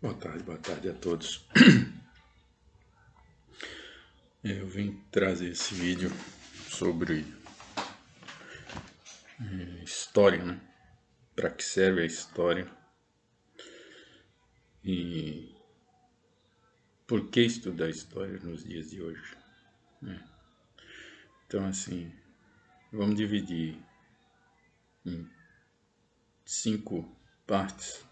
Boa tarde a todos. Eu vim trazer esse vídeo sobre história, né? Para que serve a história e por que estudar história nos dias de hoje, né? Então, assim, vamos dividir em 5 partes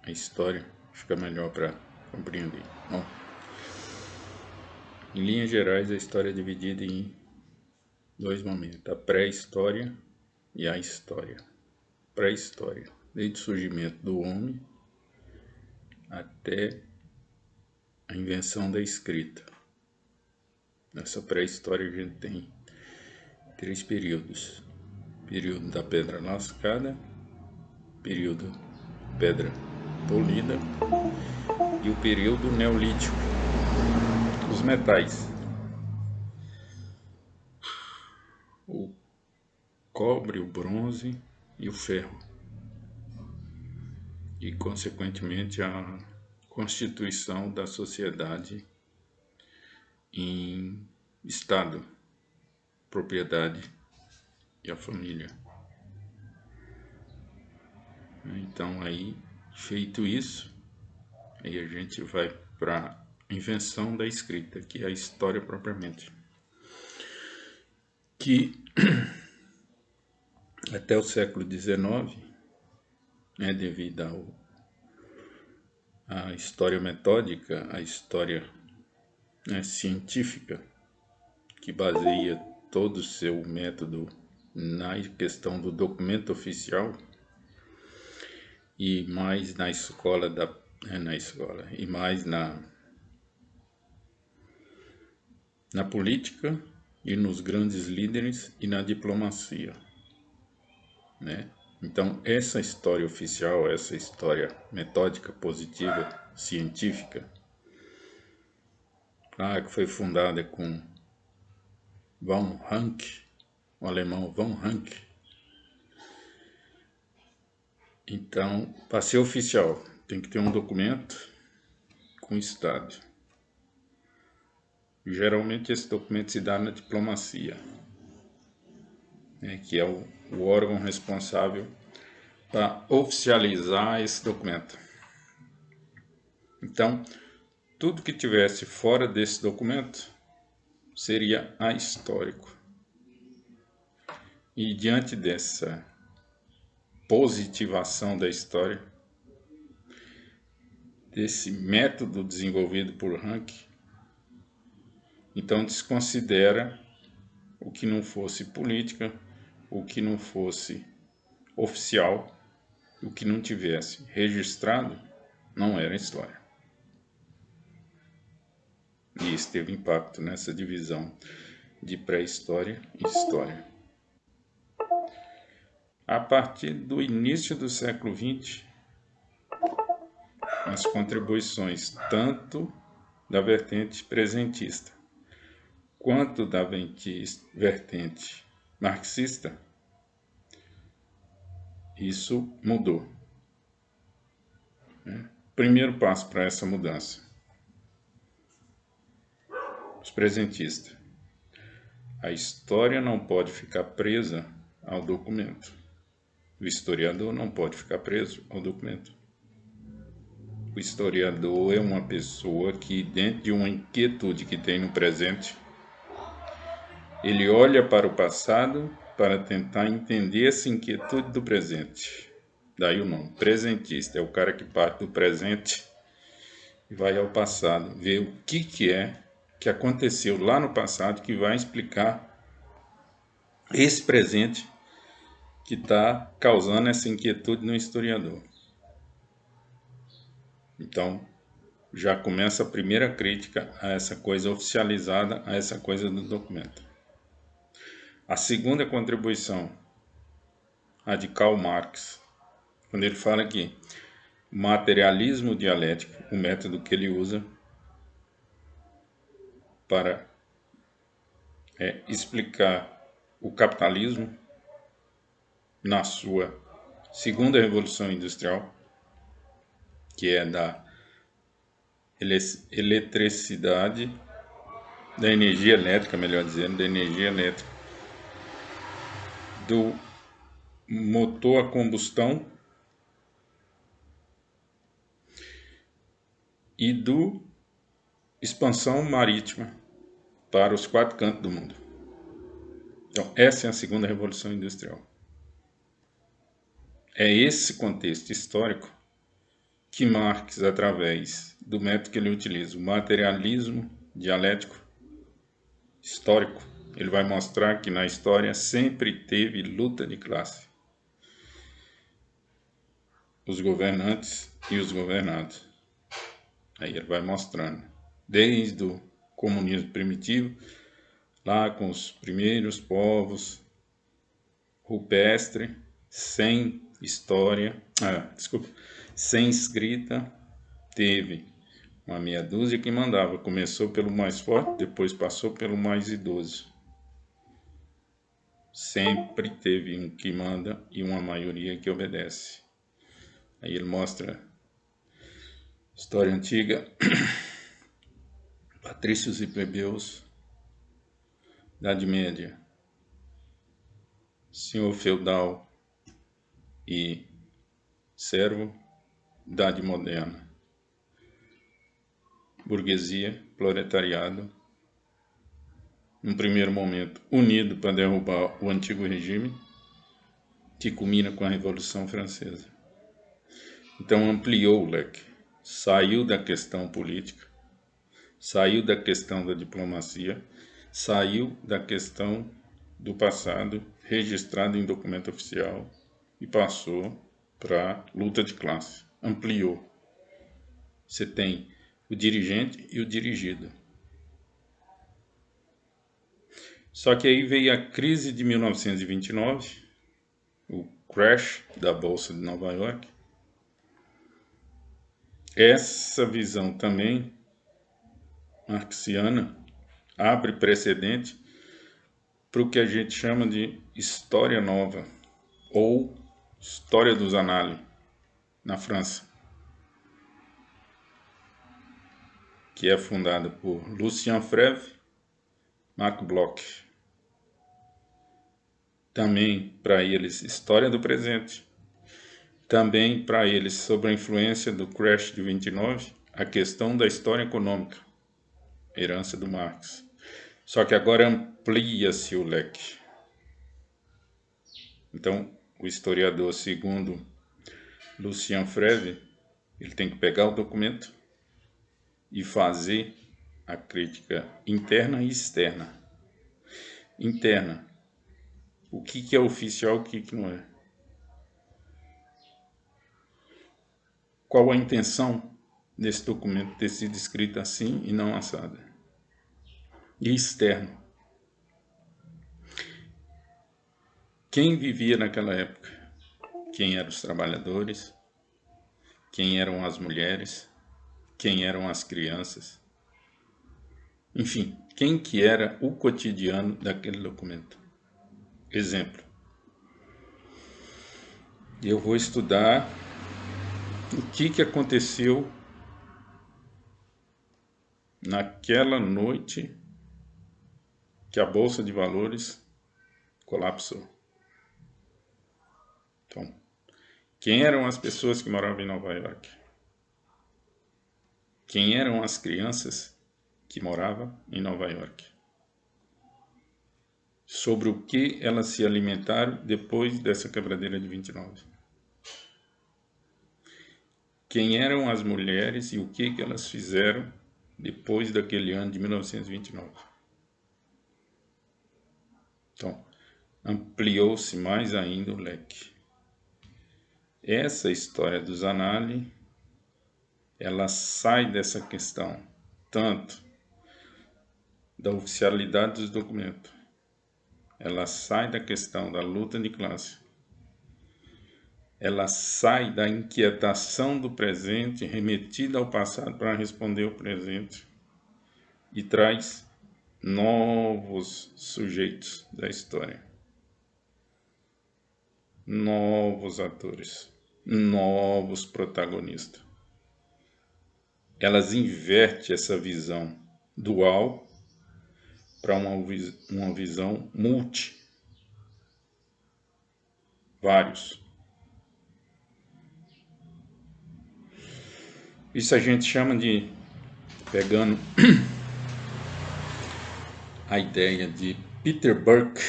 a história, fica melhor para compreender. Bom, em linhas gerais, a história é dividida em 2 momentos: a pré-história e a história. Pré-história, desde o surgimento do homem até a invenção da escrita. Nessa pré-história a gente tem 3 períodos: período da pedra lascada, período pedra polida e o período neolítico, os metais, o cobre, o bronze e o ferro, e consequentemente a constituição da sociedade em estado, propriedade e a família. Então aí, feito isso, aí a gente vai para a invenção da escrita, que é a história propriamente, que até o século XIX, né, devido à história metódica, à história, né, científica, que baseia todo o seu método na questão do documento oficial e mais na escola e mais na política e nos grandes líderes e na diplomacia, né? Então, essa história oficial, essa história metódica, positiva, científica, que foi fundada com von Ranke, o alemão von Ranke. Então, para ser oficial, tem que ter um documento com Estado. Geralmente, esse documento se dá na diplomacia, né, que é o órgão responsável para oficializar esse documento. Então, tudo que tivesse fora desse documento seria ahistórico. E diante dessa positivação da história, desse método desenvolvido por Ranke, então desconsidera o que não fosse política, o que não fosse oficial, o que não tivesse registrado não era história. E isso teve impacto nessa divisão de pré-história e história. A partir do início do século XX, as contribuições tanto da vertente presentista quanto da vertente marxista, isso mudou, né? Primeiro passo para essa mudança: os presentistas. A história não pode ficar presa ao documento. O historiador não pode ficar preso ao documento. O historiador é uma pessoa que, dentro de uma inquietude que tem no presente, ele olha para o passado para tentar entender essa inquietude do presente. Daí o nome, presentista, é o cara que parte do presente e vai ao passado, ver o que é que aconteceu lá no passado que vai explicar esse presente que está causando essa inquietude no historiador. Então, já começa a primeira crítica a essa coisa oficializada, a essa coisa do documento. A segunda contribuição, a de Karl Marx, quando ele fala que o materialismo dialético, o método que ele usa para explicar o capitalismo na sua segunda revolução industrial, que é da eletricidade, da energia elétrica, melhor dizendo, da energia elétrica, do motor a combustão e do expansão marítima para os 4 cantos do mundo. Então, essa é a segunda revolução industrial. É esse contexto histórico que Marx, através do método que ele utiliza, o materialismo dialético histórico, ele vai mostrar que na história sempre teve luta de classe. Os governantes e os governados. Aí ele vai mostrando, desde o comunismo primitivo, lá com os primeiros povos rupestres, sem história, sem escrita, teve uma meia dúzia que mandava. Começou pelo mais forte, depois passou pelo mais idoso. Sempre teve um que manda e uma maioria que obedece. Aí ele mostra história antiga, patrícios e plebeus, Idade Média, senhor feudal e servo, Idade Moderna, burguesia, proletariado, num primeiro momento unido para derrubar o antigo regime, que culmina com a Revolução Francesa. Então ampliou o leque, saiu da questão política, saiu da questão da diplomacia, saiu da questão do passado registrado em documento oficial e passou para luta de classe. Ampliou. Você tem o dirigente e o dirigido. Só que aí veio a crise de 1929, o crash da Bolsa de Nova York. Essa visão também marxiana abre precedente para o que a gente chama de história nova, ou história dos análises, na França, que é fundada por Lucien Febvre, Marc Bloch. Também para eles, história do presente. Também para eles, sobre a influência do crash de 29, a questão da história econômica, herança do Marx. Só que agora amplia-se o leque. Então, o historiador, segundo Lucien Febvre, ele tem que pegar o documento e fazer a crítica interna e externa. Interna. O que é oficial, o que não é. Qual a intenção desse documento ter sido escrito assim e não assado? E externo. Quem vivia naquela época? Quem eram os trabalhadores? Quem eram as mulheres? Quem eram as crianças? Enfim, quem que era o cotidiano daquele documento? Exemplo. Eu vou estudar o que aconteceu naquela noite que a Bolsa de Valores colapsou. Então, quem eram as pessoas que moravam em Nova York? Quem eram as crianças que moravam em Nova York? Sobre o que elas se alimentaram depois dessa quebradeira de 29? Quem eram as mulheres e o que elas fizeram depois daquele ano de 1929? Então, ampliou-se mais ainda o leque. Essa história dos análises, ela sai dessa questão, tanto da oficialidade dos documentos, ela sai da questão da luta de classe, ela sai da inquietação do presente remetida ao passado para responder ao presente e traz novos sujeitos da história, novos atores, novos protagonistas. elas invertem essa visão dual para uma visão multi, vários. Isso a gente chama de, pegando a ideia de Peter Burke,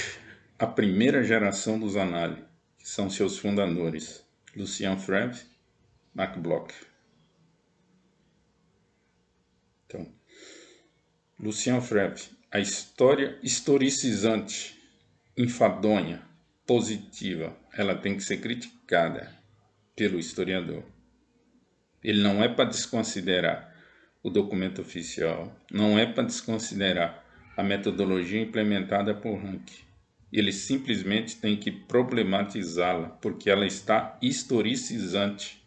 a primeira geração dos análises, que são seus fundadores, Lucian Freire, Mark Bloch. Então, Lucian Freire, a história historicizante, enfadonha, positiva, ela tem que ser criticada pelo historiador. Ele não é para desconsiderar o documento oficial, não é para desconsiderar a metodologia implementada por Rank. Ele simplesmente tem que problematizá-la, porque ela está historicizante,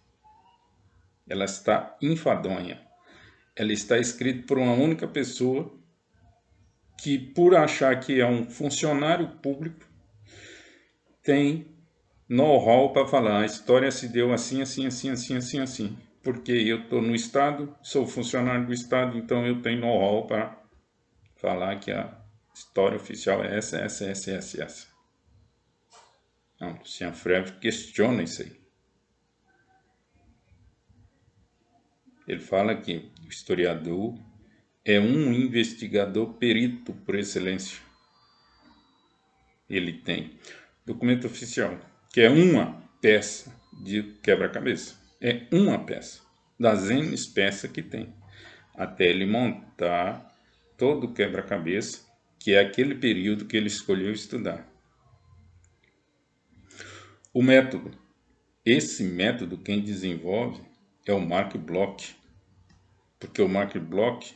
ela está enfadonha, ela está escrita por uma única pessoa que, por achar que é um funcionário público, tem know-how para falar, a história se deu assim, assim, assim, assim, assim, assim. Porque eu estou no Estado, sou funcionário do Estado, então eu tenho know-how para falar que a história oficial é essa, essa, essa, essa, essa. Não, Lucian Freire questiona isso aí. Ele fala que o historiador é um investigador perito por excelência. Ele tem documento oficial, que é uma peça de quebra-cabeça. É uma peça das N peças que tem, até ele montar todo o quebra-cabeça, que é aquele período que ele escolheu estudar. O método. Esse método quem desenvolve é o Mark Bloch, porque o Mark Bloch,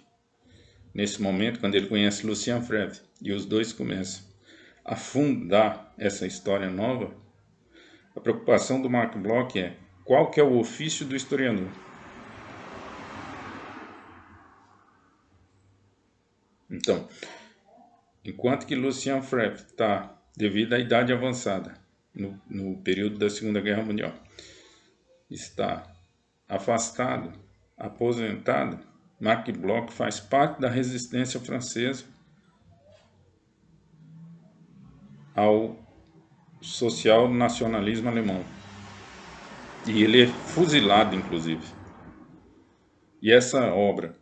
nesse momento, quando ele conhece Lucian Freire, e os dois começam a fundar essa história nova, a preocupação do Mark Bloch é qual que é o ofício do historiador. Então, enquanto que Lucian Freire está, devido à idade avançada, no período da Segunda Guerra Mundial, está afastado, aposentado, Mark Bloch faz parte da resistência francesa ao social-nacionalismo alemão. E ele é fuzilado, inclusive. E essa obra,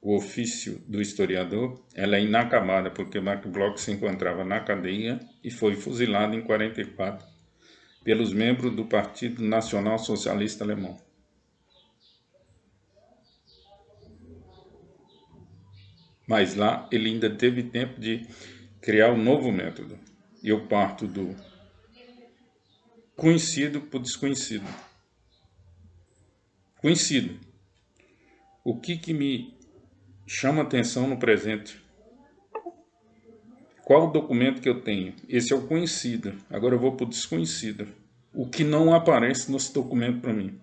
O Ofício do Historiador, ela é inacabada, porque Mark Bloch se encontrava na cadeia e foi fuzilado em 1944 pelos membros do Partido Nacional Socialista Alemão. Mas lá ele ainda teve tempo de criar um novo método. Eu parto do conhecido para o desconhecido. Conhecido. O que me chama atenção no presente? Qual o documento que eu tenho? Esse é o conhecido. Agora eu vou para o desconhecido. O que não aparece nesse documento para mim?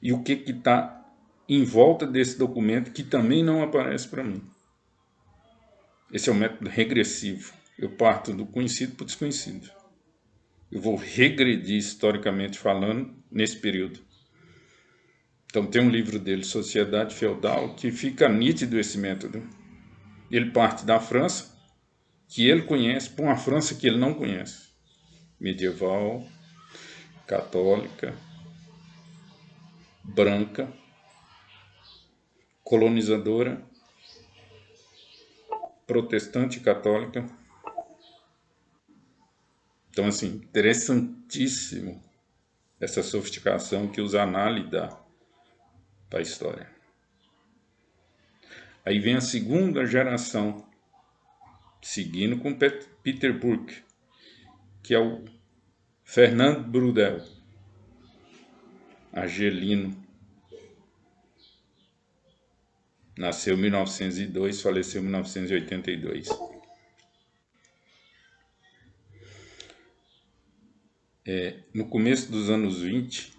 E o que está em volta desse documento que também não aparece para mim? Esse é o método regressivo. Eu parto do conhecido para o desconhecido. Eu vou regredir historicamente falando nesse período. Então tem um livro dele, Sociedade Feudal, que fica nítido esse método. Ele parte da França, que ele conhece, para uma França que ele não conhece. Medieval, católica, branca, colonizadora, protestante e católica. Então, assim, interessantíssimo essa sofisticação que os análises dá para a história. Aí vem a segunda geração, seguindo com Peter Burke, que é o Fernand Braudel, argelino. Nasceu em 1902, faleceu em 1982. No começo dos anos 20,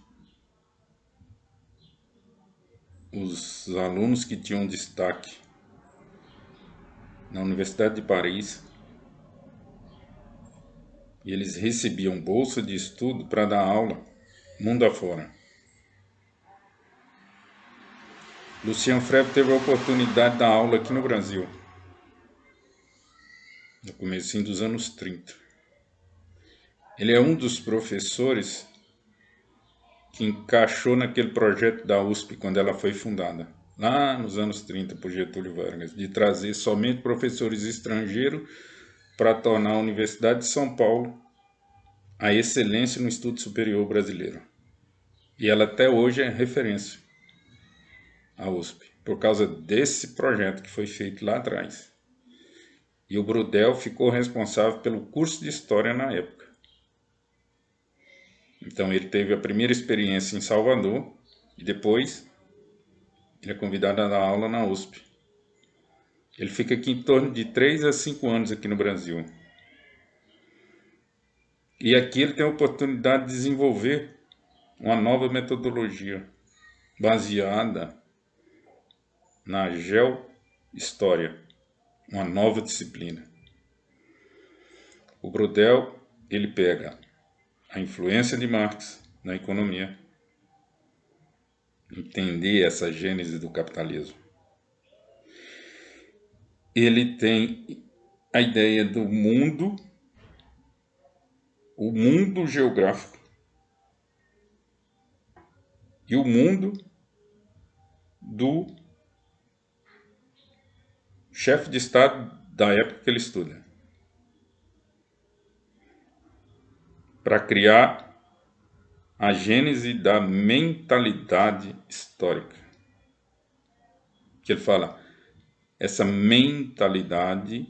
os alunos que tinham destaque na Universidade de Paris, e eles recebiam bolsa de estudo para dar aula mundo afora. Lucian Freire teve a oportunidade de dar aula aqui no Brasil, no começo dos anos 30. Ele é um dos professores que encaixou naquele projeto da USP quando ela foi fundada, lá nos anos 30, por Getúlio Vargas, de trazer somente professores estrangeiros para tornar a Universidade de São Paulo a excelência no estudo superior brasileiro. E ela até hoje é referência, a USP, por causa desse projeto que foi feito lá atrás. E o Brudel ficou responsável pelo curso de História na época. Então ele teve a primeira experiência em Salvador e depois ele é convidado a dar aula na USP. Ele fica aqui em torno de 3 a 5 anos aqui no Brasil. E aqui ele tem a oportunidade de desenvolver uma nova metodologia baseada na geohistória, uma nova disciplina. O Brudel, ele pega a influência de Marx na economia, entender essa gênese do capitalismo. Ele tem a ideia do mundo, o mundo geográfico e o mundo do chefe de Estado da época que ele estuda, para criar a gênese da mentalidade histórica. Que ele fala, essa mentalidade,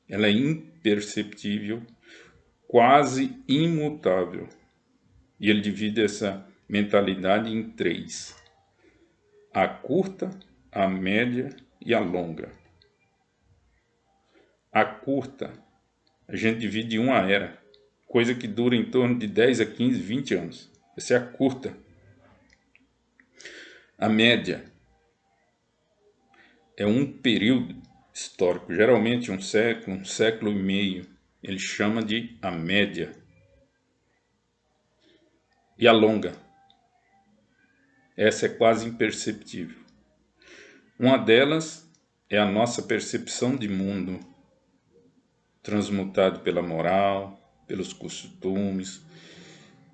ela é imperceptível, quase imutável. E ele divide essa mentalidade em 3. A curta, a média e a longa. A curta, a gente divide em uma era, coisa que dura em torno de 10 a 15, 20 anos. Essa é a curta. A média é um período histórico, geralmente um século e meio. Ele chama de a média. E a longa, essa é quase imperceptível. Uma delas é a nossa percepção de mundo, transmutado pela moral, pelos costumes,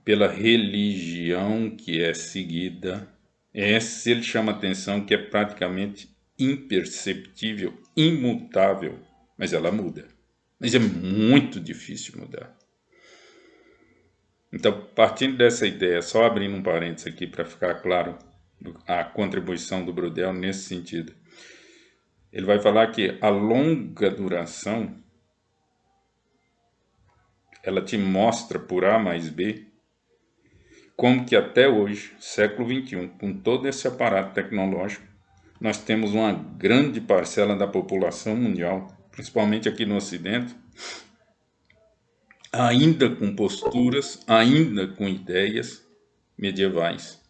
pela religião que é seguida. Essa ele chama atenção que é praticamente imperceptível, imutável, mas ela muda. Mas é muito difícil mudar. Então, partindo dessa ideia, só abrindo um parênteses aqui para ficar claro a contribuição do Brudel nesse sentido. Ele vai falar que a longa duração, ela te mostra por A mais B, como que até hoje, século XXI, com todo esse aparato tecnológico, nós temos uma grande parcela da população mundial, principalmente aqui no Ocidente, ainda com posturas, ainda com ideias medievais.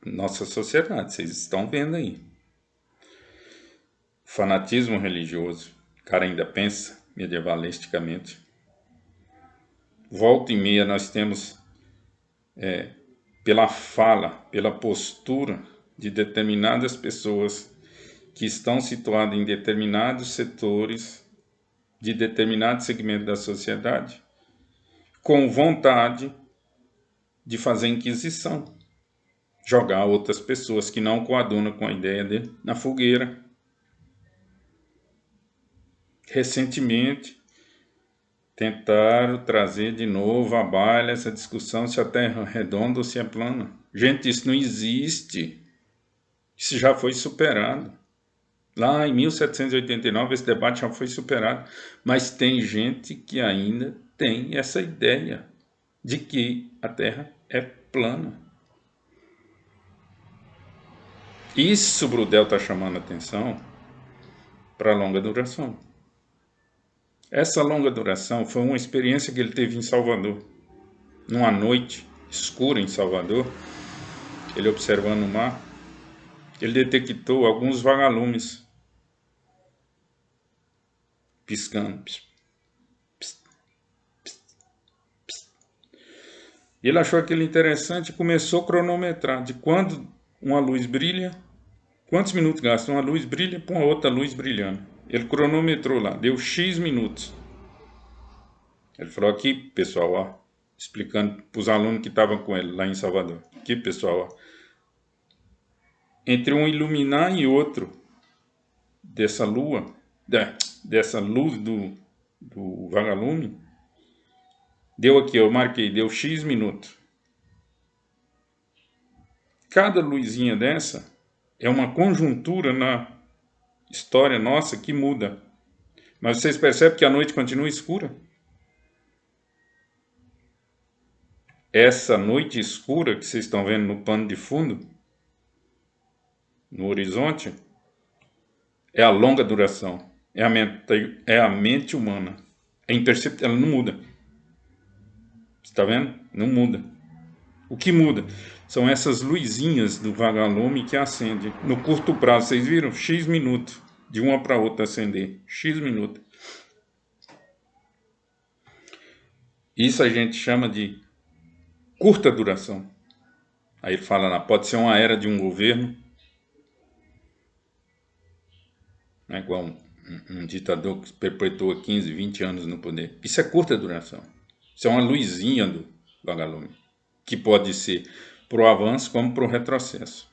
Nossa sociedade, vocês estão vendo aí. Fanatismo religioso, o cara ainda pensa medievalisticamente. Volta e meia nós temos, pela fala, pela postura de determinadas pessoas que estão situadas em determinados setores, de determinado segmento da sociedade, com vontade de fazer inquisição, jogar outras pessoas que não coadunam com a ideia dele na fogueira. Recentemente, tentaram trazer de novo à baila essa discussão se a Terra é redonda ou se é plana. Gente, isso não existe. Isso já foi superado. Lá em 1789 esse debate já foi superado. Mas tem gente que ainda tem essa ideia de que a Terra é plana. Isso Brudel está chamando a atenção para a longa duração. Essa longa duração foi uma experiência que ele teve em Salvador. Numa noite escura em Salvador, ele observando o mar, ele detectou alguns vagalumes piscando. Ele achou aquilo interessante e começou a cronometrar de quando uma luz brilha, quantos minutos gasta? Uma luz brilha para uma outra luz brilhando. Ele cronometrou lá, deu X minutos. Ele falou aqui, pessoal, ó, explicando para os alunos que estavam com ele lá em Salvador. Aqui, pessoal, ó, entre um iluminar e outro dessa lua, dessa luz do vagalume, deu aqui, eu marquei, deu X minutos. Cada luzinha dessa é uma conjuntura na história nossa que muda. Mas vocês percebem que a noite continua escura? Essa noite escura que vocês estão vendo no pano de fundo, no horizonte, é a longa duração. É a mente humana. É imperceptível, ela não muda. Você está vendo? Não muda. O que muda são essas luzinhas do vagalume que acendem. No curto prazo, vocês viram? X minutos. De uma para outra acender. X minutos. Isso a gente chama de curta duração. Aí ele fala lá, pode ser uma era de um governo, né, igual um ditador que perpetua 15, 20 anos no poder. Isso é curta duração. Isso é uma luzinha do vagalume, que pode ser para o avanço como para o retrocesso.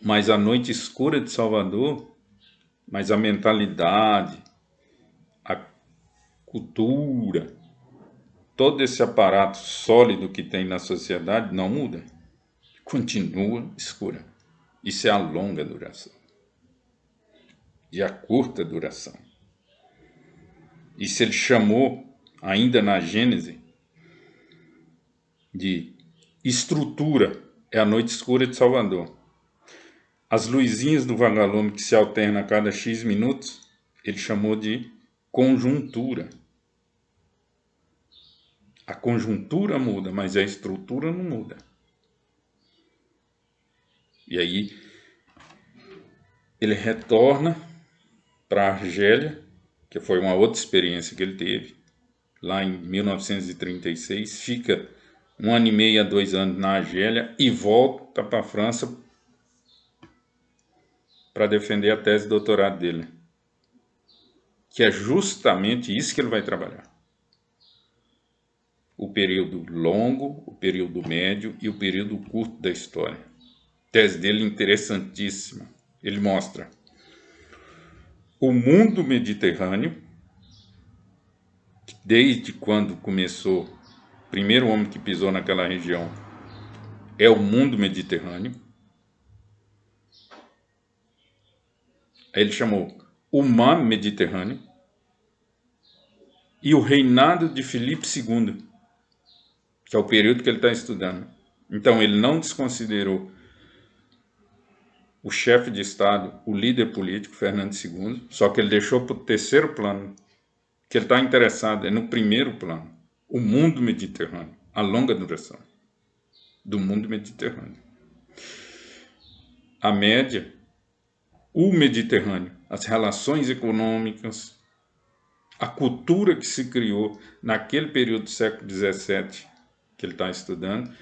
Mas a noite escura de Salvador, mas a mentalidade, a cultura, todo esse aparato sólido que tem na sociedade não muda. Continua escura. Isso é a longa duração. E a curta duração. Isso ele chamou, ainda na Gênese, de estrutura. É a noite escura de Salvador. As luzinhas do vagalume que se alternam a cada X minutos, ele chamou de conjuntura. A conjuntura muda, mas a estrutura não muda. E aí ele retorna para Argélia, que foi uma outra experiência que ele teve, lá em 1936, fica 1 ano e meio a 2 anos na Argélia e volta para a França para defender a tese de doutorado dele, que é justamente isso que ele vai trabalhar. O período longo, o período médio e o período curto da história. A tese dele é interessantíssima. Ele mostra o mundo mediterrâneo, desde quando começou, o primeiro homem que pisou naquela região é o mundo mediterrâneo. Aí ele chamou o mar Mediterrâneo e o reinado de Filipe II, que é o período que ele está estudando. Então ele não desconsiderou o chefe de Estado, o líder político, Fernando II, só que ele deixou para o terceiro plano, que ele está interessado, é no primeiro plano, o mundo mediterrâneo, a longa duração do mundo mediterrâneo. A média, o Mediterrâneo, as relações econômicas, a cultura que se criou naquele período do século XVII, que ele está estudando,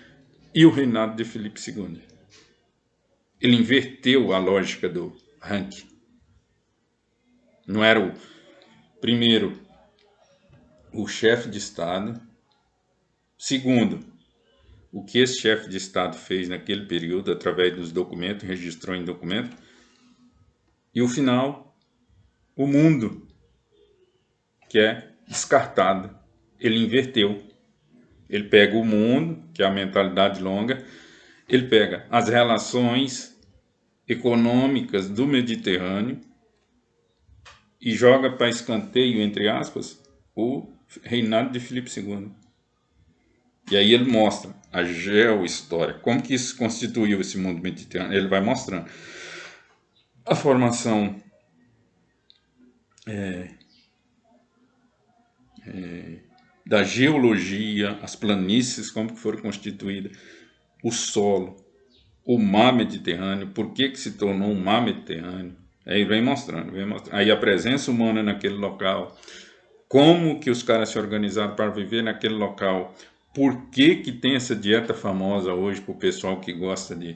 e o reinado de Filipe II. Ele inverteu a lógica do ranking. Não era o primeiro o chefe de Estado, segundo, o que esse chefe de Estado fez naquele período através dos documentos, registrou em documento, e o final, o mundo, que é descartado. Ele inverteu. Ele pega o mundo, que é a mentalidade longa, ele pega as relações econômicas do Mediterrâneo e joga para escanteio, entre aspas, o reinado de Filipe II. E aí ele mostra a geohistória, como que isso constituiu esse mundo mediterrâneo. Ele vai mostrando a formação da geologia, as planícies, como que foram constituídas, o solo, o mar Mediterrâneo, por que se tornou um mar Mediterrâneo. Aí vem mostrando. Aí a presença humana naquele local, como que os caras se organizaram para viver naquele local, por que que tem essa dieta famosa hoje para o pessoal que gosta de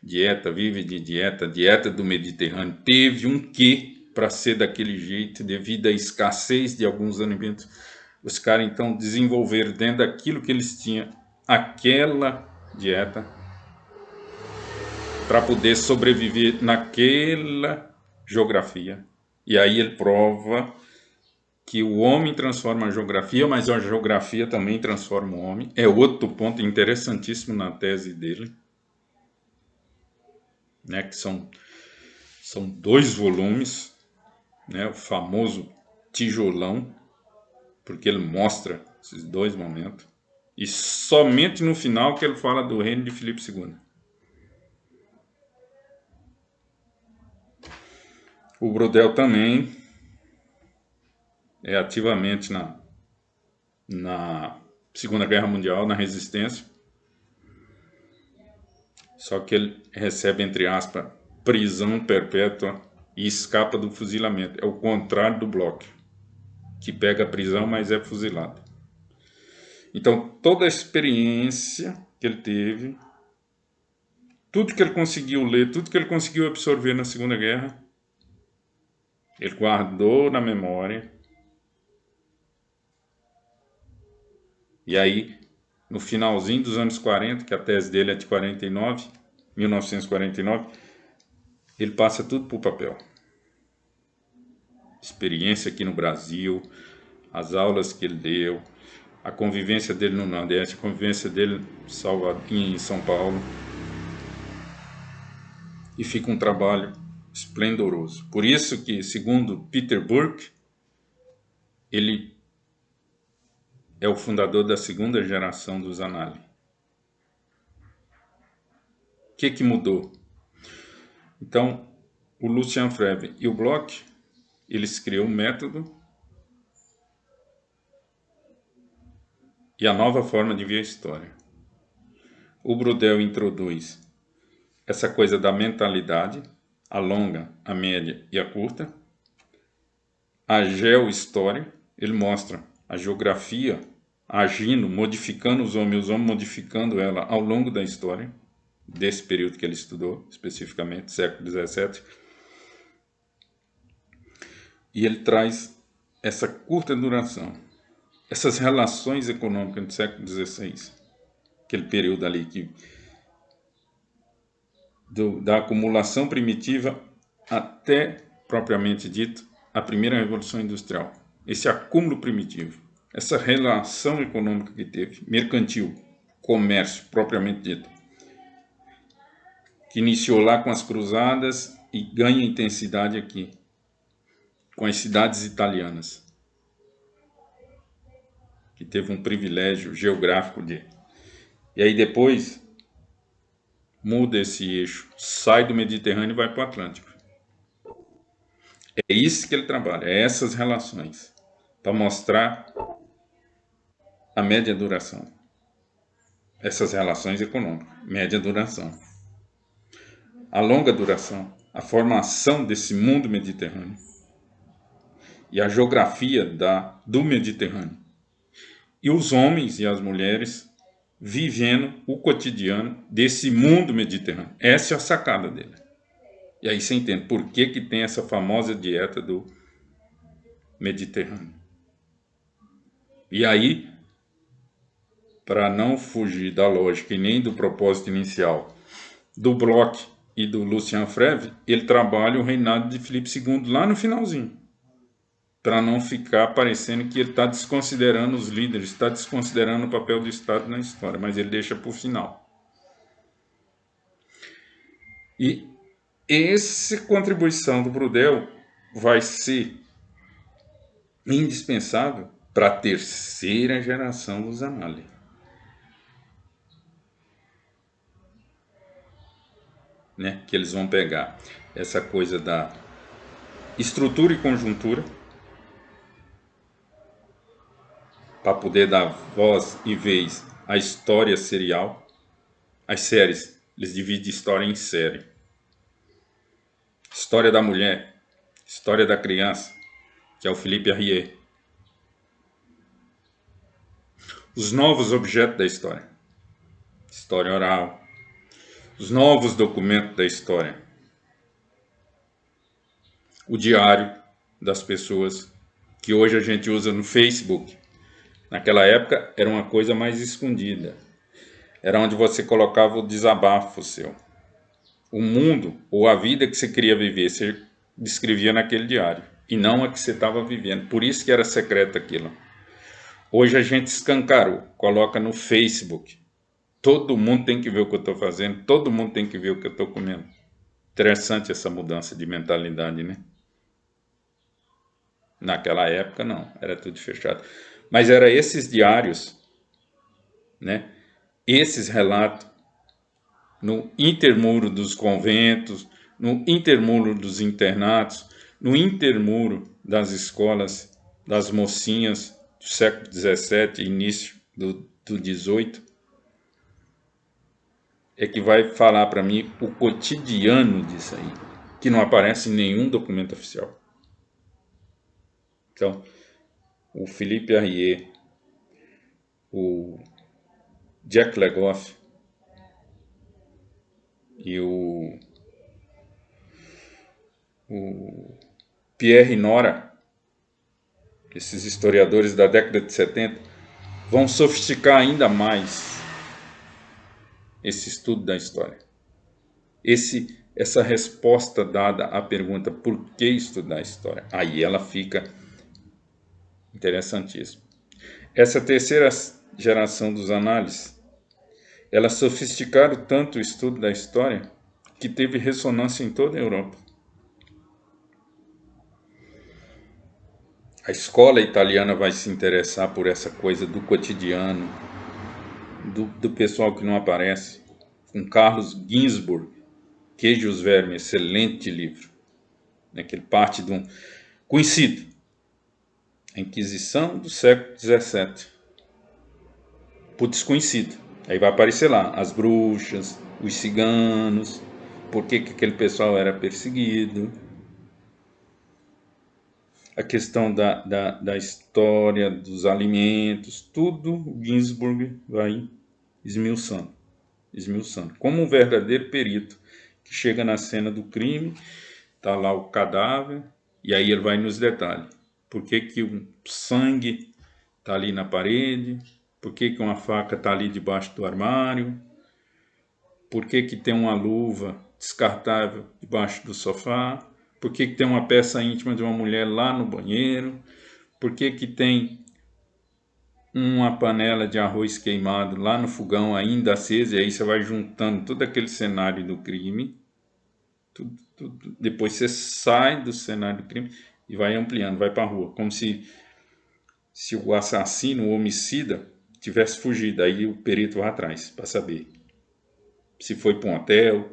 dieta, vive de dieta, dieta do Mediterrâneo. Teve um quê para ser daquele jeito devido à escassez de alguns alimentos. Os caras então desenvolveram dentro daquilo que eles tinham aquela dieta para poder sobreviver naquela geografia. E aí ele prova que o homem transforma a geografia, mas a geografia também transforma o homem. É outro ponto interessantíssimo na tese dele, né, que são 2 volumes, né, o famoso tijolão, porque ele mostra esses 2 momentos. E somente no final que ele fala do reino de Filipe II. O Brodel também é ativamente na Segunda Guerra Mundial, na resistência. Só que ele recebe, entre aspas, prisão perpétua e escapa do fuzilamento. É o contrário do Bloch, que pega a prisão, mas é fuzilado. Então, toda a experiência que ele teve, tudo que ele conseguiu ler, tudo que ele conseguiu absorver na Segunda Guerra, ele guardou na memória. E aí, no finalzinho dos anos 40, que a tese dele é de 1949, ele passa tudo para o papel. Experiência aqui no Brasil, as aulas que ele deu, a convivência dele no Nordeste, a convivência dele em São Paulo. E fica um trabalho esplendoroso. Por isso que, segundo Peter Burke, ele é o fundador da segunda geração dos análises. O que mudou? Então, o Lucien Febvre e o Bloch, eles criam um método e a nova forma de ver a história. O Brodel introduz essa coisa da mentalidade, a longa, a média e a curta. A geohistória, ele mostra a geografia agindo, modificando os homens modificando ela ao longo da história, desse período que ele estudou, especificamente, século XVII. E ele traz essa curta duração, essas relações econômicas do século XVI, aquele período ali da acumulação primitiva até, propriamente dito, a primeira Revolução Industrial. Esse acúmulo primitivo, essa relação econômica que teve, mercantil, comércio, propriamente dito, que iniciou lá com as cruzadas e ganha intensidade aqui, com as cidades italianas, que teve um privilégio geográfico de... E aí depois muda esse eixo, sai do Mediterrâneo e vai para o Atlântico. É isso que ele trabalha, é essas relações, para mostrar a média duração. Essas relações econômicas, média duração. A longa duração, a formação desse mundo mediterrâneo e a geografia do Mediterrâneo. E os homens e as mulheres vivendo o cotidiano desse mundo mediterrâneo. Essa é a sacada dele. E aí você entende por que tem essa famosa dieta do Mediterrâneo. E aí, para não fugir da lógica e nem do propósito inicial do Bloch e do Lucien Febvre, ele trabalha o reinado de Filipe II lá no finalzinho, para não ficar parecendo que ele está desconsiderando os líderes, está desconsiderando o papel do Estado na história, mas ele deixa para o final. E essa contribuição do Brodel vai ser indispensável para a terceira geração dos análises. Né? Que eles vão pegar essa coisa da estrutura e conjuntura para poder dar voz e vez à história serial. As séries, eles dividem história em série. História da mulher, história da criança, que é o Philippe Arrier. os novos objetos da história. História oral, os novos documentos da história. O diário das pessoas, que hoje a gente usa no Facebook. Naquela época era uma coisa mais escondida. Era onde você colocava o desabafo seu. O mundo ou a vida que você queria viver, você descrevia naquele diário. E não a que você estava vivendo. Por isso que era secreto aquilo. Hoje a gente escancarou, coloca no Facebook. Todo mundo tem que ver o que eu estou fazendo, todo mundo tem que ver o que eu estou comendo. Interessante essa mudança de mentalidade, né? Naquela época não, era tudo fechado. Mas eram esses diários, né? Esses relatos no intermuro dos conventos, no intermuro dos internatos, no intermuro das escolas das mocinhas do século XVII, início do XVIII, é que vai falar para mim o cotidiano disso aí, que não aparece em nenhum documento oficial. Então, o Philippe Arrier, o Jack Legoff e o Pierre Nora, esses historiadores da década de 70, vão sofisticar ainda mais esse estudo da história. Essa resposta dada à pergunta por que estudar a história, aí ela fica interessantíssima. Essa terceira geração dos análises, elas sofisticaram tanto o estudo da história que teve ressonância em toda a Europa. A escola italiana vai se interessar por essa coisa do cotidiano, do pessoal que não aparece, com Carlos Ginzburg, Queijo e os Vermes, excelente livro, né, que ele parte de um conhecido, a Inquisição do século XVII, por desconhecido. Aí vai aparecer lá as bruxas, os ciganos, por que aquele pessoal era perseguido, a questão da história, dos alimentos, tudo o Ginsburg vai esmiuçando, como um verdadeiro perito que chega na cena do crime, tá lá o cadáver, e aí ele vai nos detalhes. Por que que o sangue tá ali na parede? Por que que uma faca tá ali debaixo do armário? Por que que tem uma luva descartável debaixo do sofá? Por que que tem uma peça íntima de uma mulher lá no banheiro? Por que que tem uma panela de arroz queimado lá no fogão ainda acesa? E aí você vai juntando todo aquele cenário do crime. Tudo. Depois você sai do cenário do crime e vai ampliando, vai para a rua. Como se o assassino, o homicida, tivesse fugido. Aí o perito vai atrás para saber se foi para um hotel,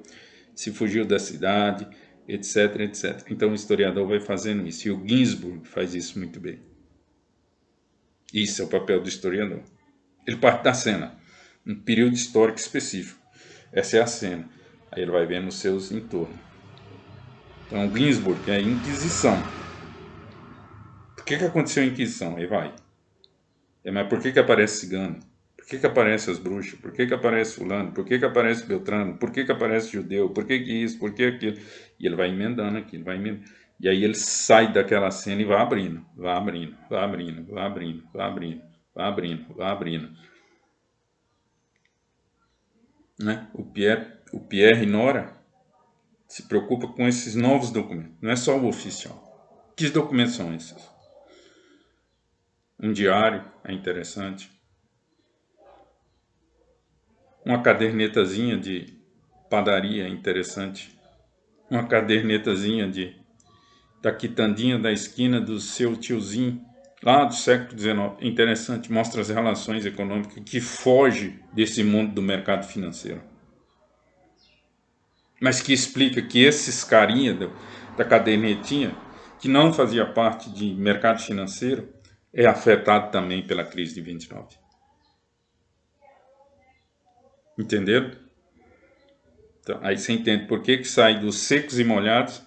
se fugiu da cidade, etc, etc. Então o historiador vai fazendo isso. E o Ginsburg faz isso muito bem. Isso é o papel do historiador. Ele parte da cena, um período histórico específico. Essa é a cena. Aí ele vai vendo os seus entornos. Então, Ginsburg é a Inquisição. Por que aconteceu a Inquisição? Aí vai. Mas por que aparece cigano? Por que aparece as bruxas? Por que aparece fulano? Por que aparece Beltrano? Por que aparece judeu? Por que isso? Por que aquilo? E ele vai emendando aquilo, vai emendando. E aí ele sai daquela cena e vai abrindo, vai abrindo, vai abrindo, vai abrindo, vai abrindo, vai abrindo, vai abrindo. Né? O Pierre Nora se preocupa com esses novos documentos, não é só o oficial. Que documentos são esses? Um diário é interessante. Uma cadernetazinha de padaria é interessante. Uma cadernetazinha da quitandinha da esquina do seu tiozinho, lá do século XIX. É interessante, mostra as relações econômicas que fogem desse mundo do mercado financeiro. Mas que explica que esses carinha da cadernetinha, que não fazia parte de mercado financeiro, é afetado também pela crise de 29. Entenderam? Então, aí você entende por que sai dos secos e molhados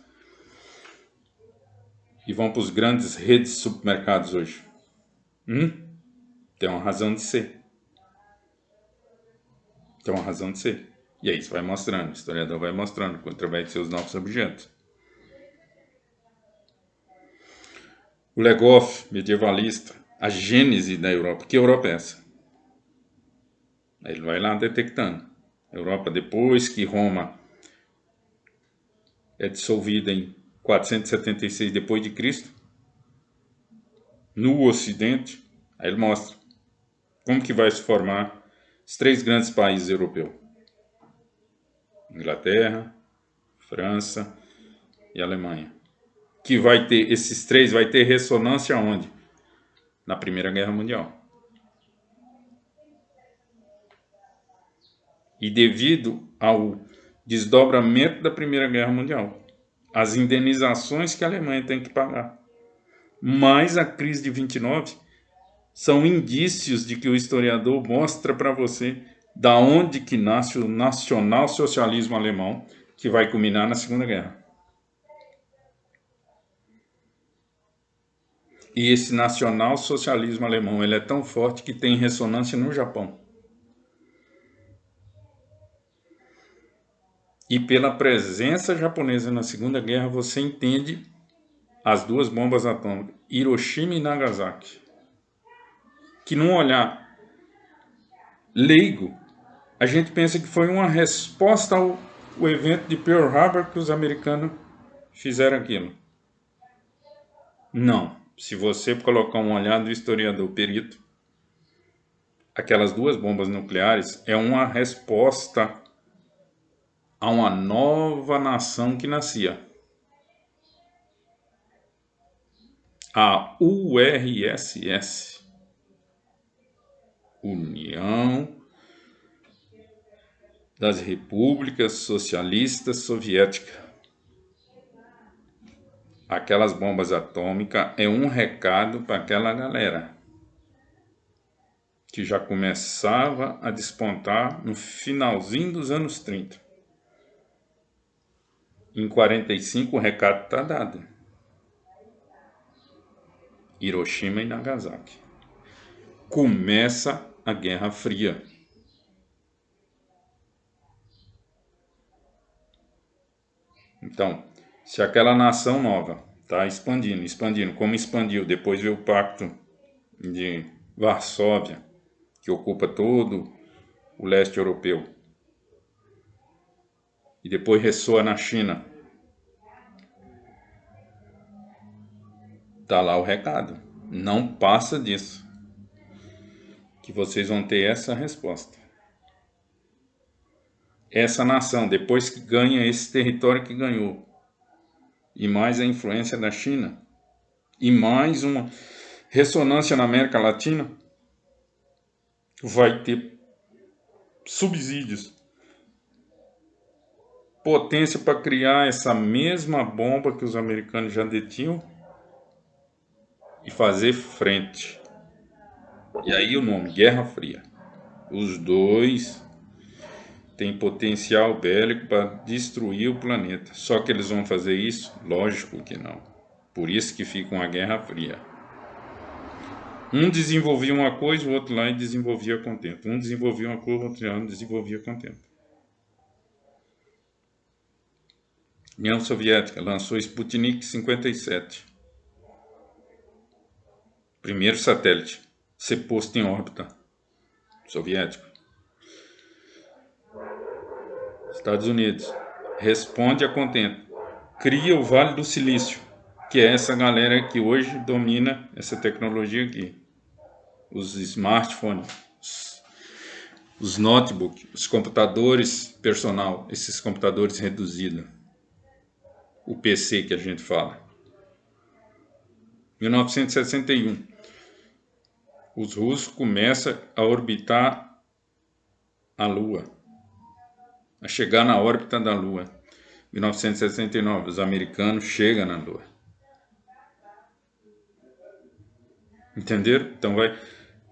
e vão para os grandes redes de supermercados hoje. Tem uma razão de ser. Tem uma razão de ser. E aí isso vai mostrando, o historiador vai mostrando, através de seus novos objetos. O Legoff, medievalista, a gênese da Europa. Que Europa é essa? Aí ele vai lá detectando. A Europa, depois que Roma é dissolvida em 476 depois de Cristo, no Ocidente, aí ele mostra como que vai se formar os três grandes países europeus: Inglaterra, França e Alemanha. Que vai ter, esses três vai ter ressonância onde? Na Primeira Guerra Mundial. E devido ao desdobramento da Primeira Guerra Mundial, as indenizações que a Alemanha tem que pagar, mais a crise de 29, são indícios de que o historiador mostra para você da onde que nasce o nacionalsocialismo alemão, que vai culminar na Segunda Guerra. E esse nacionalsocialismo alemão, ele é tão forte que tem ressonância no Japão. E pela presença japonesa na Segunda Guerra, você entende as duas bombas atômicas, Hiroshima e Nagasaki. Que num olhar leigo, a gente pensa que foi uma resposta ao evento de Pearl Harbor que os americanos fizeram aquilo. Não. Se você colocar um olhar do historiador perito, aquelas duas bombas nucleares é uma resposta a uma nova nação que nascia. A URSS, União das Repúblicas Socialistas Soviéticas. Aquelas bombas atômicas é um recado para aquela galera que já começava a despontar no finalzinho dos anos 30. Em 45 o recado está dado. Hiroshima e Nagasaki. Começa a Guerra Fria. Então, se aquela nação nova está expandindo, como expandiu, depois veio o Pacto de Varsóvia, que ocupa todo o leste europeu, e depois ressoa na China. Está lá o recado. Não passa disso. Que vocês vão ter essa resposta. Essa nação, depois que ganha esse território que ganhou, e mais a influência da China, e mais uma ressonância na América Latina, vai ter subsídios, potência para criar essa mesma bomba que os americanos já detinham e fazer frente. E aí o nome, Guerra Fria. Os dois têm potencial bélico para destruir o planeta. Só que eles vão fazer isso? Lógico que não. Por isso que fica uma Guerra Fria. Um desenvolvia uma coisa, o outro lá desenvolvia contento. Um desenvolvia uma coisa, o outro lá desenvolvia contento. União Soviética lançou Sputnik 57. Primeiro satélite a ser posto em órbita soviético. Estados Unidos responde a contento. Cria o Vale do Silício, que é essa galera que hoje domina essa tecnologia aqui. Os smartphones, os notebooks, os computadores personal, esses computadores reduzidos. O PC que a gente fala. 1961. Os russos começam a orbitar a Lua, a chegar na órbita da Lua. 1969, os americanos chegam na Lua. Entenderam? Então vai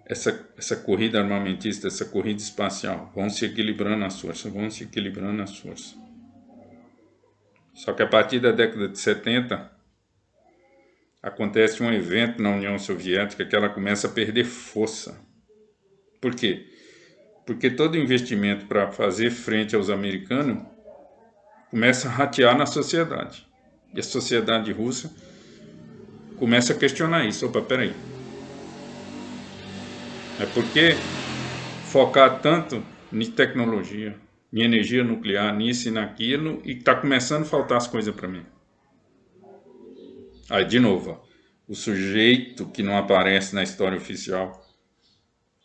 essa corrida armamentista, essa corrida espacial, vão se equilibrando as forças, vão se equilibrando as forças. Só que a partir da década de 70, acontece um evento na União Soviética que ela começa a perder força. Por quê? Porque todo investimento para fazer frente aos americanos começa a ratear na sociedade. E a sociedade russa começa a questionar isso. Opa, peraí. É porque focar tanto em tecnologia, em energia nuclear, nisso e naquilo, e está começando a faltar as coisas para mim. Aí, de novo, ó, o sujeito que não aparece na história oficial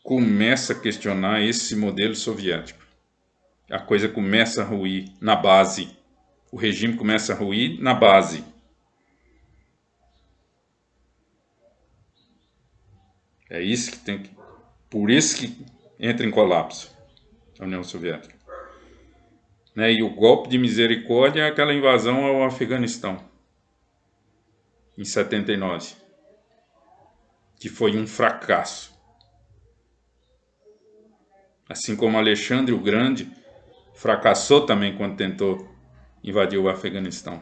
começa a questionar esse modelo soviético. A coisa começa a ruir na base. O regime começa a ruir na base. É isso que tem que... Por isso que entra em colapso a União Soviética. Né? E o golpe de misericórdia é aquela invasão ao Afeganistão, em 79, que foi um fracasso. Assim como Alexandre o Grande fracassou também quando tentou invadir o Afeganistão.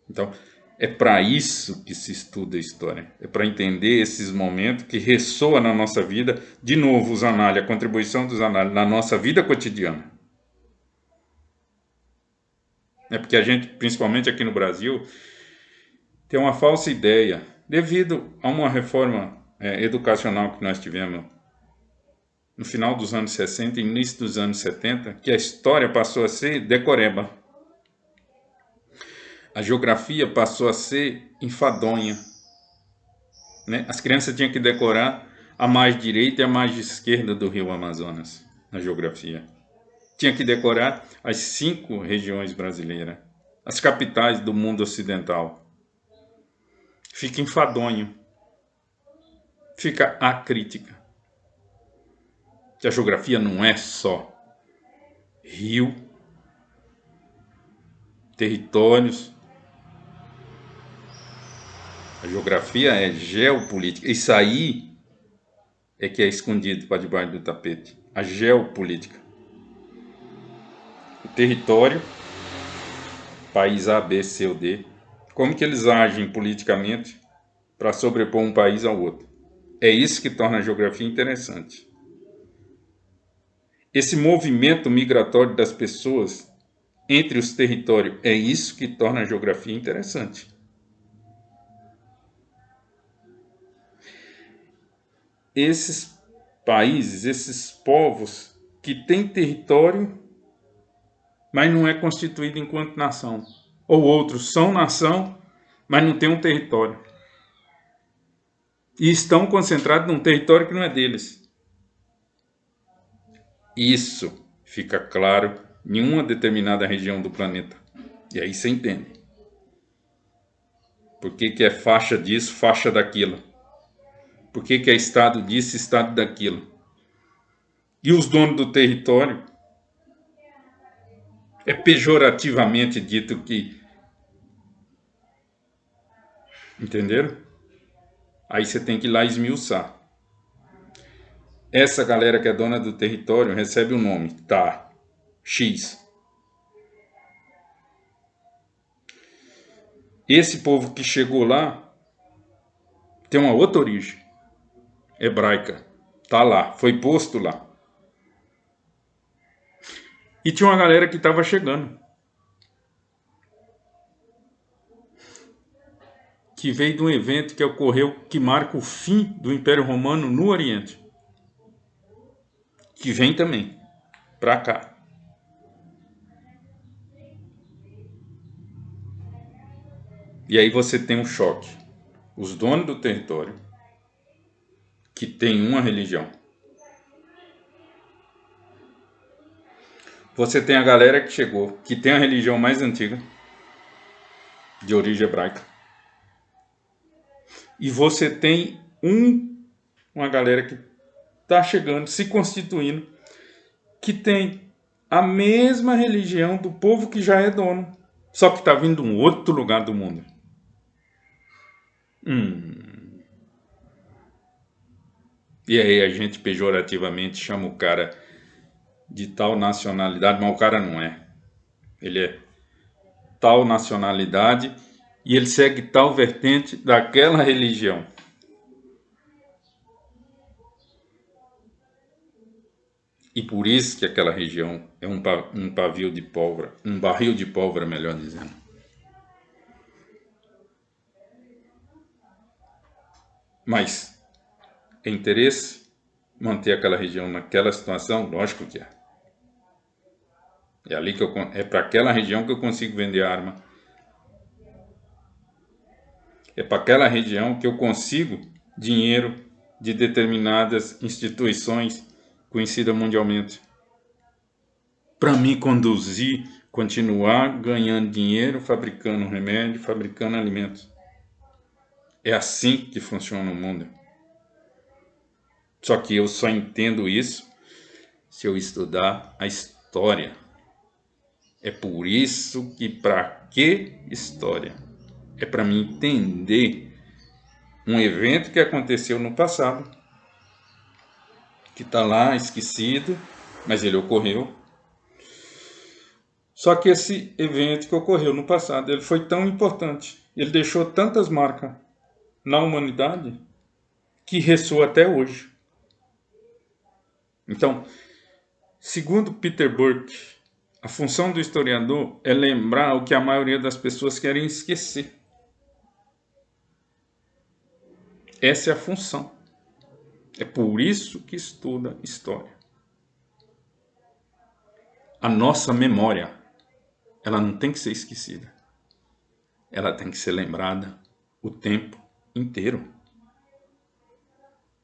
Então, é para isso que se estuda a história. É para entender esses momentos que ressoam na nossa vida. De novo, os análises, a contribuição dos análises na nossa vida cotidiana. É porque a gente, principalmente aqui no Brasil, tem uma falsa ideia, devido a uma reforma educacional que nós tivemos no final dos anos 60 e início dos anos 70, que a história passou a ser decoreba. A geografia passou a ser enfadonha. Né? As crianças tinham que decorar a margem direita e a margem esquerda do rio Amazonas, na geografia. Tinha que decorar as 5 regiões brasileiras, as capitais do mundo ocidental. Fica enfadonho. Fica acrítica. Que a geografia não é só rio, territórios. A geografia é geopolítica. Isso aí é que é escondido para debaixo do tapete. A geopolítica. O território, país A, B, C ou D. Como que eles agem politicamente para sobrepor um país ao outro. É isso que torna a geografia interessante. Esse movimento migratório das pessoas entre os territórios, é isso que torna a geografia interessante. Esses países, esses povos que têm território, mas não é constituído enquanto nação. Ou outros são nação, mas não têm um território. E estão concentrados num território que não é deles. Isso fica claro em uma determinada região do planeta. E aí você entende. Por que é faixa disso, faixa daquilo? Por que é estado disso, estado daquilo? E os donos do território, é pejorativamente dito que... Entenderam? Aí você tem que ir lá esmiuçar. Essa galera que é dona do território recebe o nome, tá, X. Esse povo que chegou lá tem uma outra origem, hebraica. Tá lá, foi posto lá. E tinha uma galera que estava chegando, que veio de um evento que ocorreu, que marca o fim do Império Romano no Oriente. Que vem também para cá. E aí você tem um choque. Os donos do território, que tem uma religião. Você tem a galera que chegou, que tem a religião mais antiga, de origem hebraica. E você tem uma galera que está chegando, se constituindo, que tem a mesma religião do povo que já é dono, só que está vindo de um outro lugar do mundo. E aí a gente pejorativamente chama o cara de tal nacionalidade, mas o cara não é. Ele é tal nacionalidade e ele segue tal vertente daquela religião. E por isso que aquela região é um pavio de pólvora, um barril de pólvora, melhor dizendo. Mas é interesse manter aquela região naquela situação? Lógico que é. É ali que é para aquela região que eu consigo vender arma. É para aquela região que eu consigo dinheiro de determinadas instituições conhecidas mundialmente. Para me conduzir, continuar ganhando dinheiro, fabricando remédio, fabricando alimentos. É assim que funciona o mundo. Só que eu só entendo isso se eu estudar a história. É por isso que para que história? É para mim entender um evento que aconteceu no passado, que está lá esquecido, mas ele ocorreu. Só que esse evento que ocorreu no passado, ele foi tão importante, ele deixou tantas marcas na humanidade que ressoa até hoje. Então, segundo Peter Burke, a função do historiador é lembrar o que a maioria das pessoas querem esquecer. Essa é a função. É por isso que estuda história. A nossa memória, ela não tem que ser esquecida. Ela tem que ser lembrada o tempo inteiro.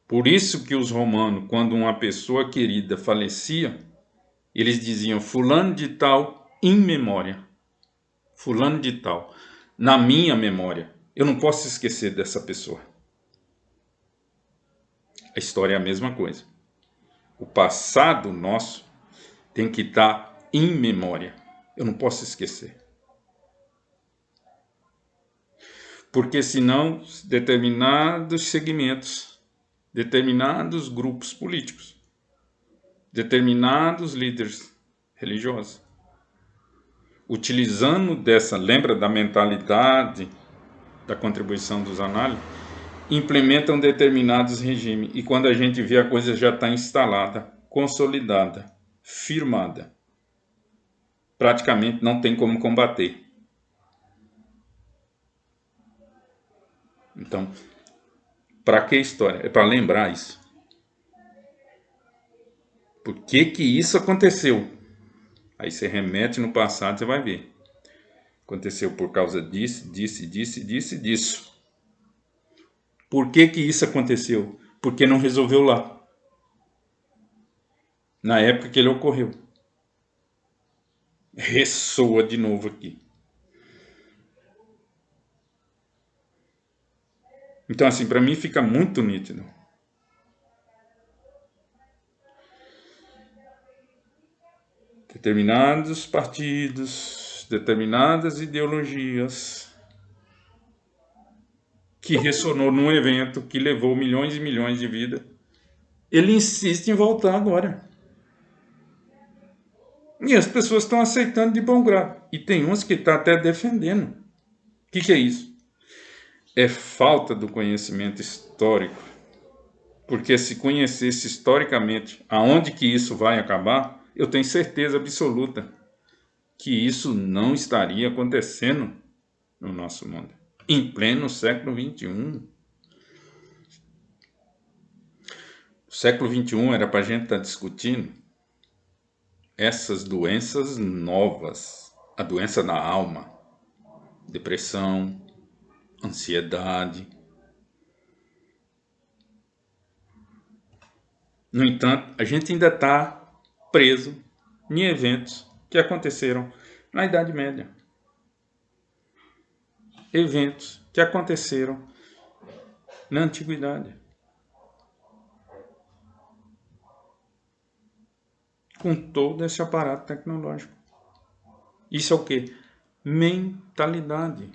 Por isso que os romanos, quando uma pessoa querida falecia, eles diziam fulano de tal in memória. Fulano de tal, na minha memória. Eu não posso esquecer dessa pessoa. A história é a mesma coisa. O passado nosso tem que estar em memória. Eu não posso esquecer. Porque senão determinados segmentos, determinados grupos políticos, determinados líderes religiosos, utilizando dessa, lembra da mentalidade da contribuição dos análises, implementam determinados regimes. E quando a gente vê, a coisa já está instalada, consolidada, firmada. Praticamente não tem como combater. Então, para que história? É para lembrar isso. Por que que isso aconteceu? Aí você remete no passado, você vai ver. Aconteceu por causa disso, disso. Por que que isso aconteceu? Porque não resolveu lá. Na época que ele ocorreu. Ressoa de novo aqui. Então, assim, para mim fica muito nítido. Determinados partidos, determinadas ideologias, que ressonou num evento que levou milhões e milhões de vidas, ele insiste em voltar agora. E as pessoas estão aceitando de bom grado. E tem uns que estão até defendendo. O que é isso? É falta do conhecimento histórico. Porque se conhecesse historicamente aonde que isso vai acabar, eu tenho certeza absoluta que isso não estaria acontecendo no nosso mundo. Em pleno século XXI. O século XXI era para a gente estar discutindo essas doenças novas. A doença da alma, depressão, ansiedade. No entanto, a gente ainda está preso em eventos que aconteceram na Idade Média. Eventos que aconteceram na Antiguidade. Com todo esse aparato tecnológico. Isso é o quê? Mentalidade.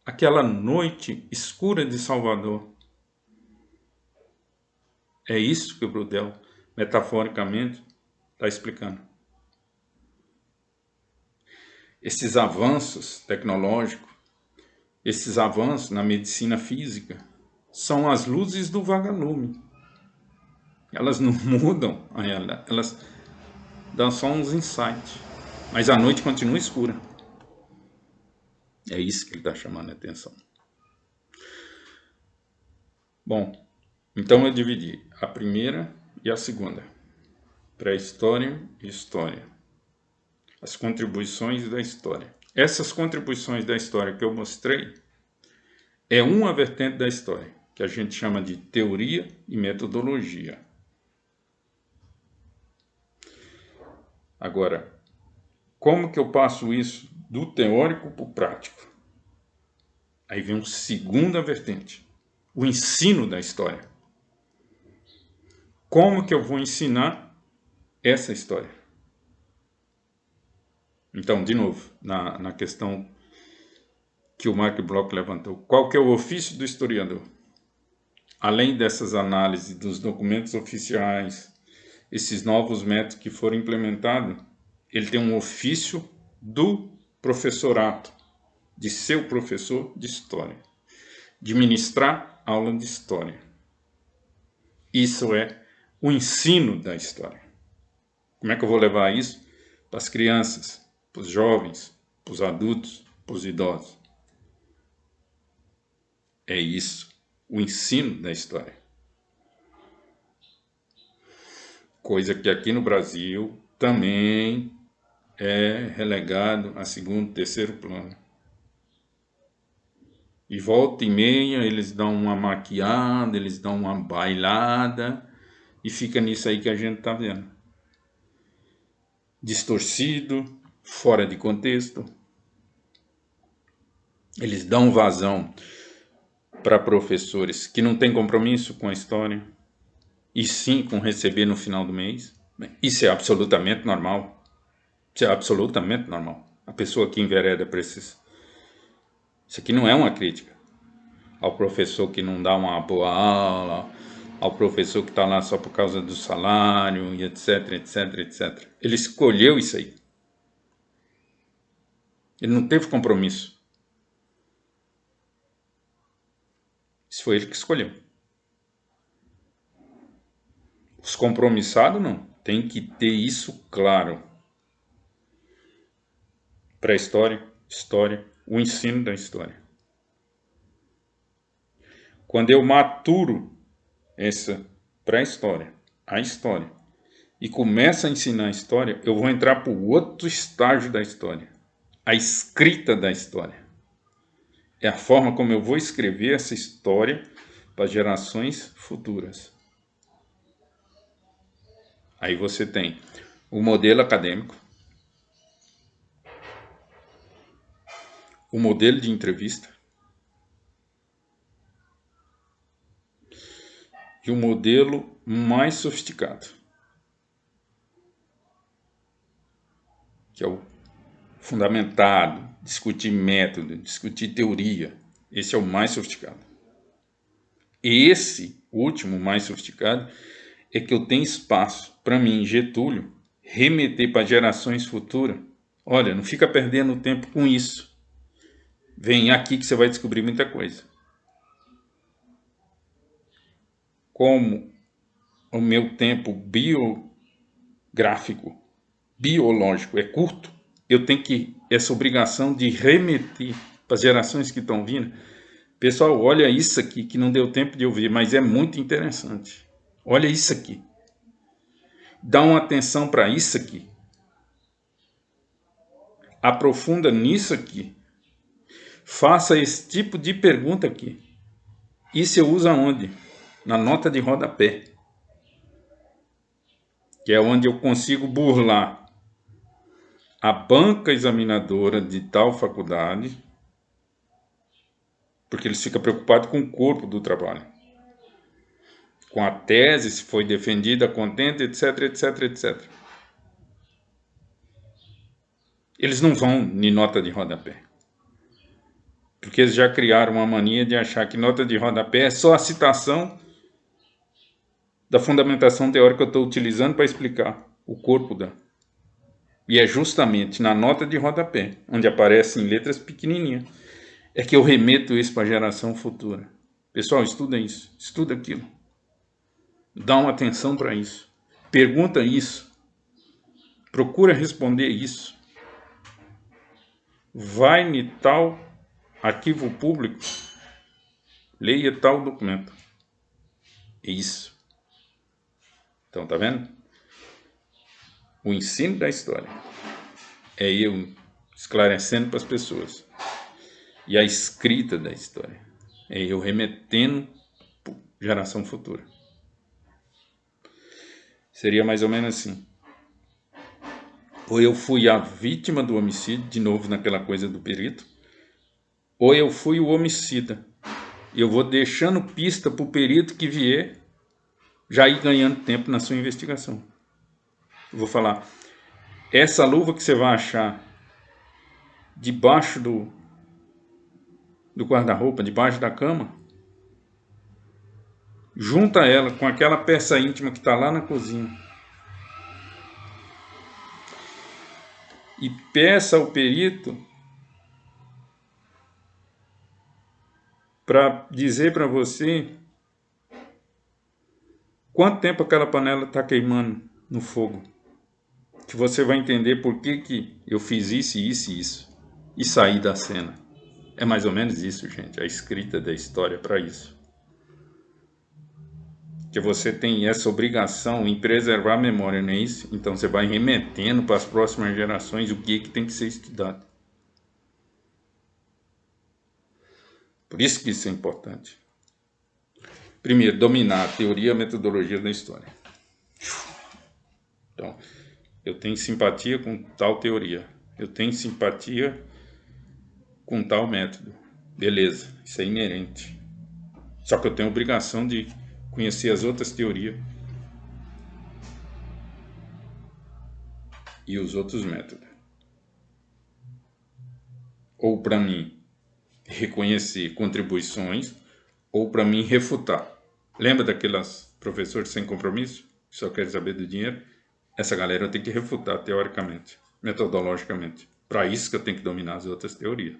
Aquela noite escura de Salvador. É isso que o Brudel, metaforicamente, está explicando. Esses avanços tecnológicos, esses avanços na medicina física, são as luzes do vagalume. Elas não mudam a realidade, elas dá só uns insights. Mas a noite continua escura. É isso que ele está chamando a atenção. Bom, então eu dividi a primeira e a segunda. Pré-história e história. As contribuições da história. Essas contribuições da história que eu mostrei é uma vertente da história, que a gente chama de teoria e metodologia. Agora, como que eu passo isso do teórico para o prático? Aí vem uma segunda vertente, o ensino da história. Como que eu vou ensinar essa história? Então, de novo, na questão que o Mark Bloch levantou, qual que é o ofício do historiador? Além dessas análises dos documentos oficiais, esses novos métodos que foram implementados, ele tem um ofício do professorato, de ser o professor de história, de ministrar aula de história. Isso é o ensino da história. Como é que eu vou levar isso para as crianças, para os jovens, para os adultos, para os idosos? É isso, o ensino da história. Coisa que aqui no Brasil também é relegado a segundo, terceiro plano. E volta e meia eles dão uma maquiada, eles dão uma bailada e fica nisso aí que a gente está vendo. Distorcido, fora de contexto. Eles dão vazão para professores que não têm compromisso com a história e sim com receber no final do mês. Isso é absolutamente normal. Isso é absolutamente normal. A pessoa que envereda para esses... Isso aqui não é uma crítica ao professor que não dá uma boa aula, ao professor que está lá só por causa do salário, e etc, etc, etc. Ele escolheu isso aí. Ele não teve compromisso. Isso foi ele que escolheu. Os compromissados não. Tem que ter isso claro. Pré-história, história, o ensino da história. Quando eu maturo essa pré-história, a história, e começo a ensinar a história, eu vou entrar para o outro estágio da história, a escrita da história. É a forma como eu vou escrever essa história para gerações futuras. Aí você tem o modelo acadêmico, o modelo de entrevista e o modelo mais sofisticado, que é o fundamentado, discutir método, discutir teoria. Esse é o mais sofisticado. E esse último, mais sofisticado, é que eu tenho espaço para mim, Getúlio, remeter para gerações futuras. Olha, não fica perdendo tempo com isso. Vem aqui que você vai descobrir muita coisa. Como o meu tempo biográfico, biológico é curto, eu tenho essa obrigação de remeter para as gerações que estão vindo. Pessoal, olha isso aqui que não deu tempo de ouvir, mas é muito interessante. Olha isso aqui. Dá uma atenção para isso aqui. Aprofunda nisso aqui. Faça esse tipo de pergunta aqui. Isso eu uso aonde? Na nota de rodapé. Que é onde eu consigo burlar a banca examinadora de tal faculdade, porque eles ficam preocupados com o corpo do trabalho. Com a tese, se foi defendida, contente, etc, etc, etc. Eles não vão em nota de rodapé. Porque eles já criaram uma mania de achar que nota de rodapé é só a citação da fundamentação teórica que eu estou utilizando para explicar o corpo da... E é justamente na nota de rodapé, onde aparece em letras pequenininhas, é que eu remeto isso para a geração futura. Pessoal, estuda isso, estuda aquilo. Dá uma atenção para isso. Pergunta isso. Procura responder isso. Vai em tal arquivo público, leia tal documento. Isso. Então, tá vendo? O ensino da história é eu esclarecendo para as pessoas. E a escrita da história é eu remetendo para geração futura. Seria mais ou menos assim. Ou eu fui a vítima do homicídio, de novo naquela coisa do perito, ou eu fui o homicida. Eu vou deixando pista para o perito que vier já ir ganhando tempo na sua investigação. Eu vou falar, essa luva que você vai achar debaixo do guarda-roupa, debaixo da cama, junta ela com aquela peça íntima que está lá na cozinha. E peça ao perito para dizer para você quanto tempo aquela panela está queimando no fogo. Que você vai entender por que eu fiz isso e isso e isso. E sair da cena. É mais ou menos isso, gente. A escrita da história para isso. Que você tem essa obrigação em preservar a memória, não é isso? Então você vai remetendo para as próximas gerações o que tem que ser estudado. Por isso que isso é importante. Primeiro, dominar a teoria e a metodologia da história. Então, eu tenho simpatia com tal teoria. Eu tenho simpatia com tal método. Beleza, isso é inerente. Só que eu tenho a obrigação de conhecer as outras teorias e os outros métodos. Ou para mim reconhecer contribuições, ou para mim refutar. Lembra daquelas professores sem compromisso? Que só querem saber do dinheiro? Essa galera eu tenho que refutar teoricamente, metodologicamente. Para isso que eu tenho que dominar as outras teorias.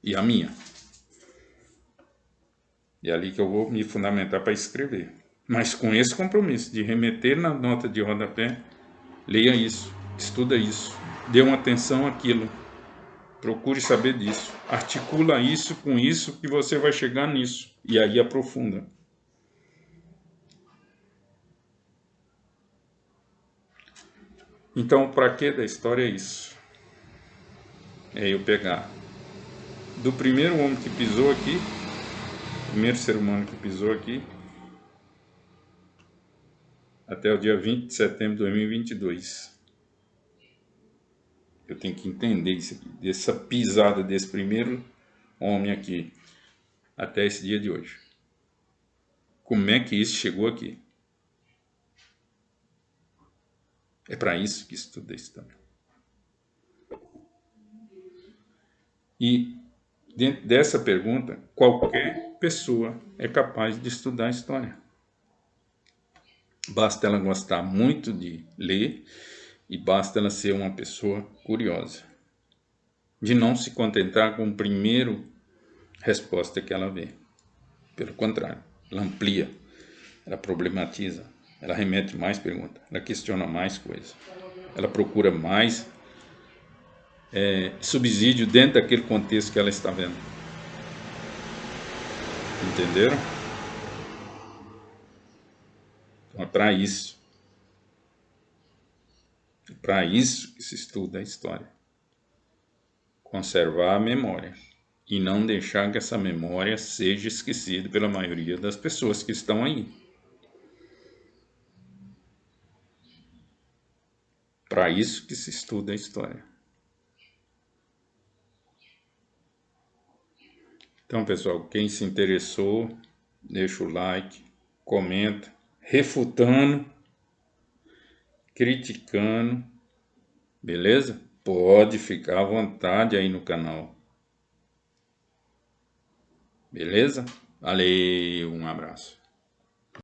E a minha. E é ali que eu vou me fundamentar para escrever. Mas com esse compromisso de remeter na nota de rodapé, leia isso, estuda isso, dê uma atenção àquilo, procure saber disso, articula isso com isso que você vai chegar nisso, e aí aprofunda. Então, para que da história é isso? É eu pegar do primeiro homem que pisou aqui, primeiro ser humano que pisou aqui, até o dia 20 de setembro de 2022. Eu tenho que entender isso aqui, dessa pisada desse primeiro homem aqui, até esse dia de hoje. Como é que isso chegou aqui? É para isso que estuda história. E dentro dessa pergunta, qualquer pessoa é capaz de estudar história. Basta ela gostar muito de ler e basta ela ser uma pessoa curiosa. De não se contentar com a primeira resposta que ela vê. Pelo contrário, ela amplia, ela problematiza, ela remete mais perguntas, ela questiona mais coisas. Ela procura mais subsídio dentro daquele contexto que ela está vendo. Entenderam? Então é para isso. É para isso que se estuda a história. Conservar a memória. E não deixar que essa memória seja esquecida pela maioria das pessoas que estão aí. Para isso que se estuda a história. Então, pessoal, quem se interessou, deixa o like, comenta, refutando, criticando, beleza? Pode ficar à vontade aí no canal. Beleza? Valeu, um abraço.